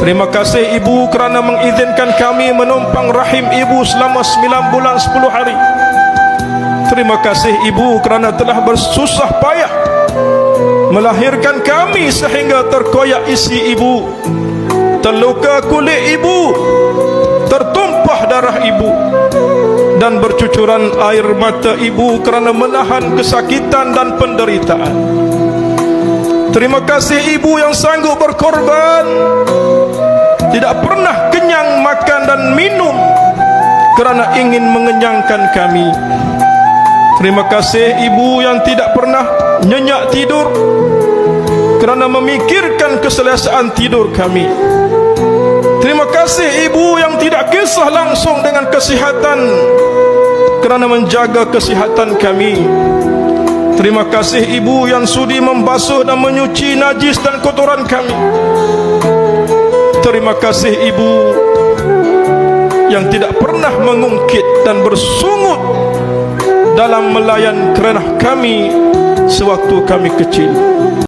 Terima kasih ibu kerana mengizinkan kami menumpang rahim ibu selama 9 bulan 10 hari. Terima kasih ibu kerana telah bersusah payah melahirkan kami sehingga terkoyak isi ibu, terluka kulit ibu, tertumpah darah ibu, dan bercucuran air mata ibu kerana menahan kesakitan dan penderitaan. Terima kasih ibu yang sanggup berkorban, tidak pernah kenyang makan dan minum kerana ingin mengenyangkan kami. Terima kasih ibu yang tidak pernah nyenyak tidur kerana memikirkan keselesaan tidur kami. Terima kasih ibu yang tidak kisah langsung dengan kesihatan kerana menjaga kesihatan kami. Terima kasih ibu yang sudi membasuh dan menyuci najis dan kotoran kami. Terima kasih ibu yang tidak pernah mengungkit dan bersungut dalam melayan kerenah kami sewaktu kami kecil.